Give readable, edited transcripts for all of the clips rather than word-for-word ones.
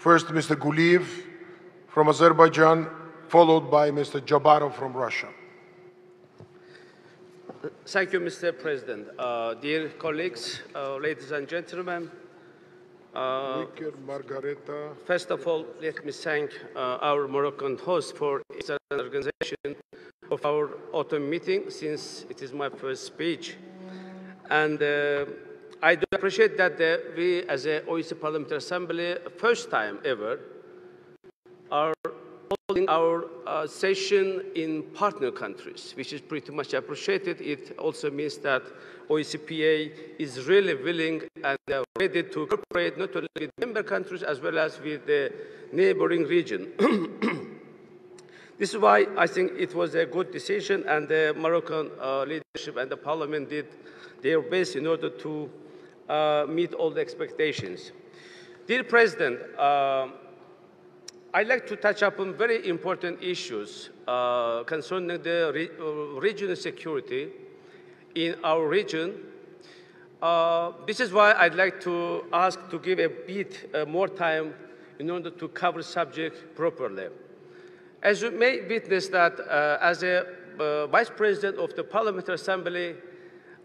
First, Mr. Quliyev from Azerbaijan, followed by Mr. Jabarov from Russia. Thank you, Mr. President. Dear colleagues, ladies and gentlemen, first of all, let me thank our Moroccan host for its organization of our autumn meeting, since it is my first speech. And I do appreciate that we, as the OECD Parliamentary Assembly, first time ever, are holding our session in partner countries, which is pretty much appreciated. It also means that ATÄT PA is really willing and ready to cooperate not only with member countries as well as with the neighboring region. This is why I think it was a good decision, and the Moroccan leadership and the parliament did their best in order to meet all the expectations. Dear President, I'd like to touch upon very important issues concerning the regional security in our region. This is why I'd like to ask to give a bit more time in order to cover the subject properly. As you may witness that as a Vice President of the Parliamentary Assembly,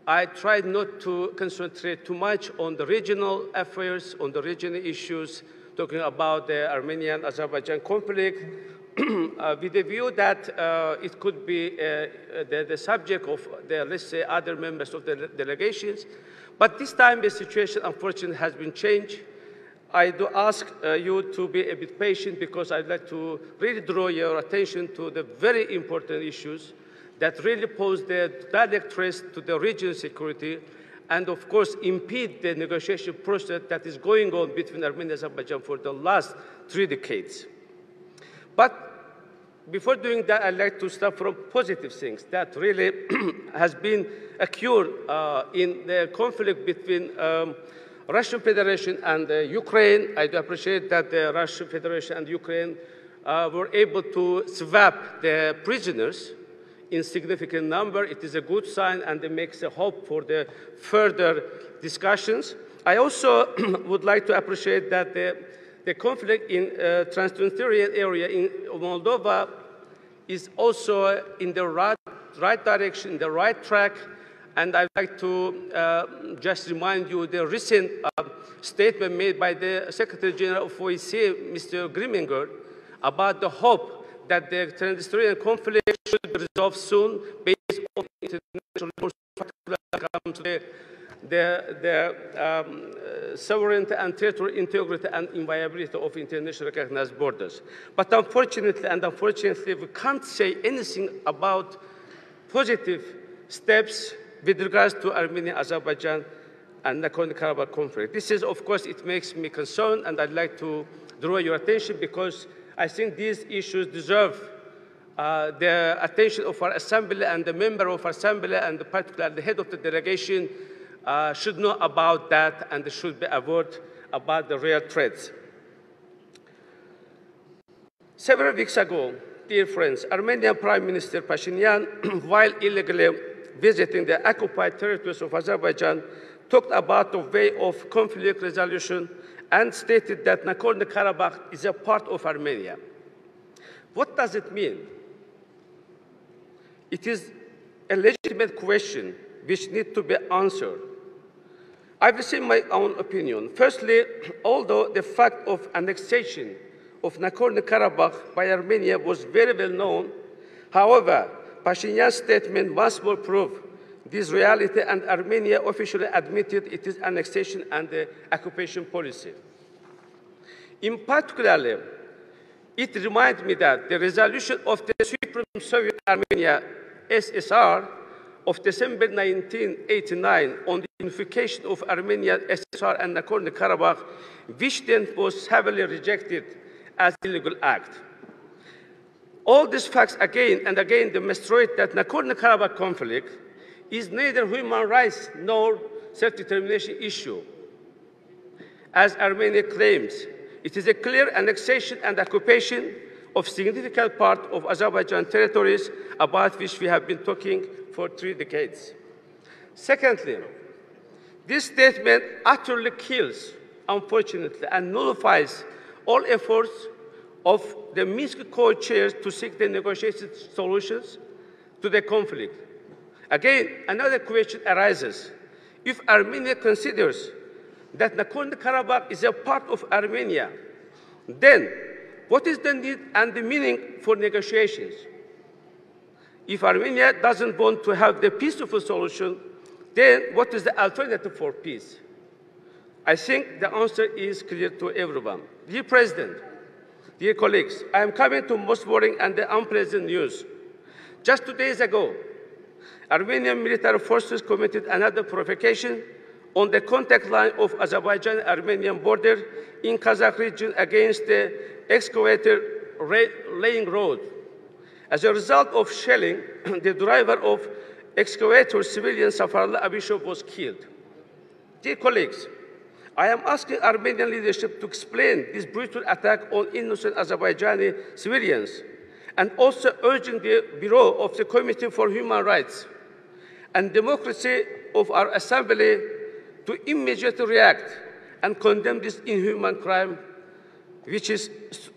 I tried not to concentrate too much on the regional affairs, on the regional issues, talking about the Armenian-Azerbaijan conflict, with the view that it could be the subject of the, let's say, other members of the delegations. But this time the situation, unfortunately, has been changed. I do ask you to be a bit patient, because I'd like to really draw your attention to the very important issues that really pose the direct threat to the regional security and, of course, impede the negotiation process that is going on between Armenia and Azerbaijan for the last 3 decades. But before doing that, I'd like to start from positive things that really has been occurred in the conflict between Russian Federation and Ukraine. I do appreciate that the Russian Federation and Ukraine were able to swap the prisoners in significant number. It is a good sign, and it makes a hope for the further discussions. I also would like to appreciate that the conflict in Transnistria area in Moldova is also in the right direction, the right track. And I'd like to just remind you the recent statement made by the Secretary General of OSCE, Mr. Grimminger, about the hope that the Transnistrian conflict should be resolved soon based on international rules, particularly the sovereignty and territorial integrity and inviolability of internationally recognized borders. But unfortunately, we can't say anything about positive steps with regards to Armenia, Azerbaijan, and Nagorno-Karabakh conflict. This is, of course, it makes me concerned, and I'd like to draw your attention, because I think these issues deserve the attention of our assembly, and the member of our assembly, and particularly the head of the delegation, should know about that, and should be aware about the real threats. Several weeks ago, dear friends, Armenian Prime Minister Pashinyan, while illegally visiting the occupied territories of Azerbaijan, talked about the way of conflict resolution and stated that Nagorno-Karabakh is a part of Armenia. What does it mean? It is a legitimate question which needs to be answered. I will say my own opinion. Firstly, although the fact of annexation of Nagorno-Karabakh by Armenia was very well known, however, Pashinyan's statement once more proved this reality, and Armenia officially admitted its annexation and the occupation policy. In particular, it reminds me that the resolution of the Supreme Soviet Armenia SSR of December 1989 on the unification of Armenia, SSR, and Nagorno-Karabakh, which then was heavily rejected as an illegal act. All these facts again and again demonstrate that Nagorno-Karabakh conflict is neither human rights nor self-determination issue. As Armenia claims, it is a clear annexation and occupation of significant part of Azerbaijan territories, about which we have been talking for 3 decades. Secondly, this statement utterly kills, unfortunately, and nullifies all efforts of the Minsk co-chairs to seek the negotiated solutions to the conflict. Again, another question arises. If Armenia considers that Nagorno-Karabakh is a part of Armenia, then what is the need and the meaning for negotiations? If Armenia doesn't want to have the peaceful solution, then what is the alternative for peace? I think the answer is clear to everyone. Dear President, dear colleagues, I am coming to most worrying and unpleasant news. Just 2 days ago, Armenian military forces committed another provocation on the contact line of Azerbaijan-Armenian border in Kazakh region against the excavator laying road. As a result of shelling, the driver of excavator, civilian Safarlı Abishov, was killed. Dear colleagues, I am asking Armenian leadership to explain this brutal attack on innocent Azerbaijani civilians, and also urging the Bureau of the Committee for Human Rights and Democracy of our Assembly to immediately react and condemn this inhuman crime, which is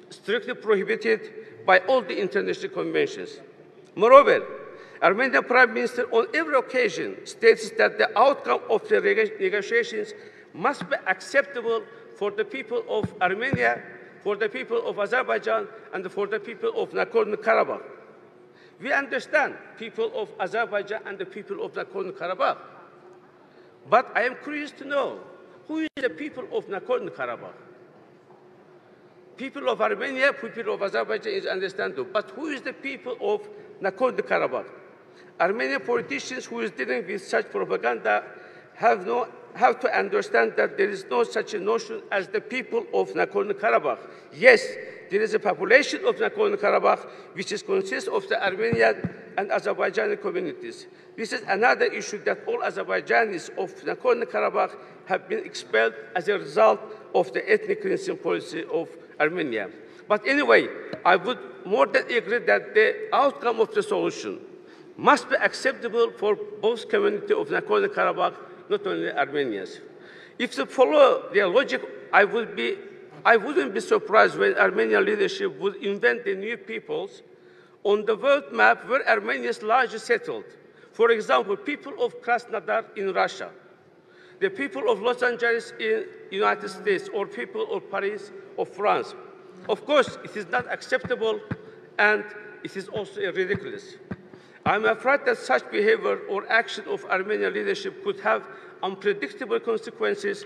strictly prohibited by all the international conventions. Moreover, Armenian Prime Minister on every occasion states that the outcome of the negotiations must be acceptable for the people of Armenia, for the people of Azerbaijan, and for the people of Nagorno-Karabakh. We understand people of Azerbaijan and the people of Nagorno-Karabakh. But I am curious to know, who is the people of Nagorno-Karabakh? People of Armenia, people of Azerbaijan is understandable, but who is the people of Nagorno-Karabakh? Armenian politicians who is dealing with such propaganda have to understand that there is no such a notion as the people of Nagorno-Karabakh. Yes, there is a population of Nagorno-Karabakh which consists of the Armenian and Azerbaijani communities. This is another issue that all Azerbaijanis of Nagorno-Karabakh have been expelled as a result of the ethnic cleansing policy of Armenia. But anyway, I would more than agree that the outcome of the solution must be acceptable for both communities of Nagorno-Karabakh, not only Armenians. If to follow their logic, I wouldn't be surprised when Armenian leadership would invent the new peoples on the world map where Armenia is largely settled. For example, people of Krasnodar in Russia, the people of Los Angeles in the United States, or people of Paris of France. Of course, it is not acceptable, and it is also ridiculous. I'm afraid that such behavior or action of Armenian leadership could have unpredictable consequences,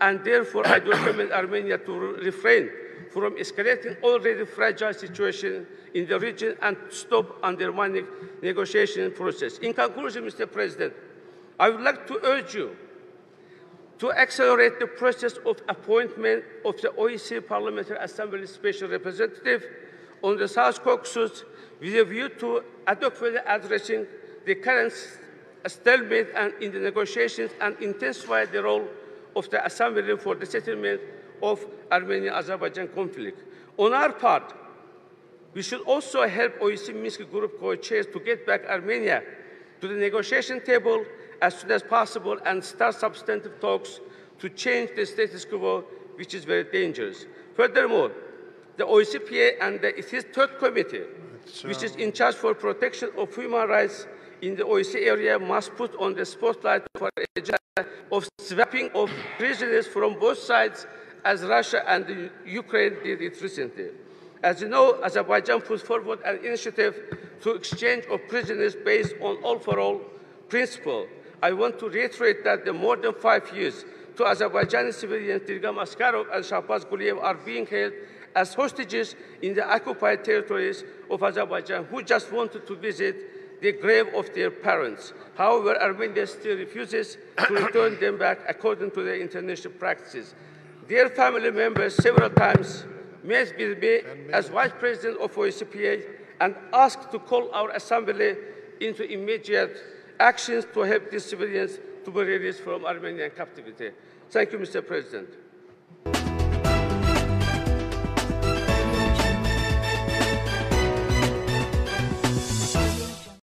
and therefore I recommend Armenia to refrain from escalating already fragile situation in the region and stop undermining negotiation process. In conclusion, Mr. President, I would like to urge you to accelerate the process of appointment of the OSCE Parliamentary Assembly Special Representative on the South Caucasus with a view to adequately addressing the current stalemate and in the negotiations, and intensify the role of the Assembly for the settlement of Armenia-Azerbaijan conflict. On our part, we should also help OSCE Minsk Group co-chairs to get back Armenia to the negotiation table as soon as possible and start substantive talks to change the status quo, which is very dangerous. Furthermore, the OSCE PA and its third committee, which is in charge for protection of human rights in the OSCE area, must put on the spotlight for agenda of swapping of prisoners from both sides, as Russia and Ukraine did it recently. As you know, Azerbaijan put forward an initiative to exchange of prisoners based on all-for-all principle. I want to reiterate that the more than 5 years to Azerbaijani civilians, Dilgam Askarov and Azay Quliyev, are being held as hostages in the occupied territories of Azerbaijan, who just wanted to visit the grave of their parents. However, Armenia still refuses to return them back according to the international practices. Their family members several times met with me as Vice President of OSCE PA and asked to call our Assembly into immediate actions to help these civilians to be released from Armenian captivity. Thank you, Mr. President.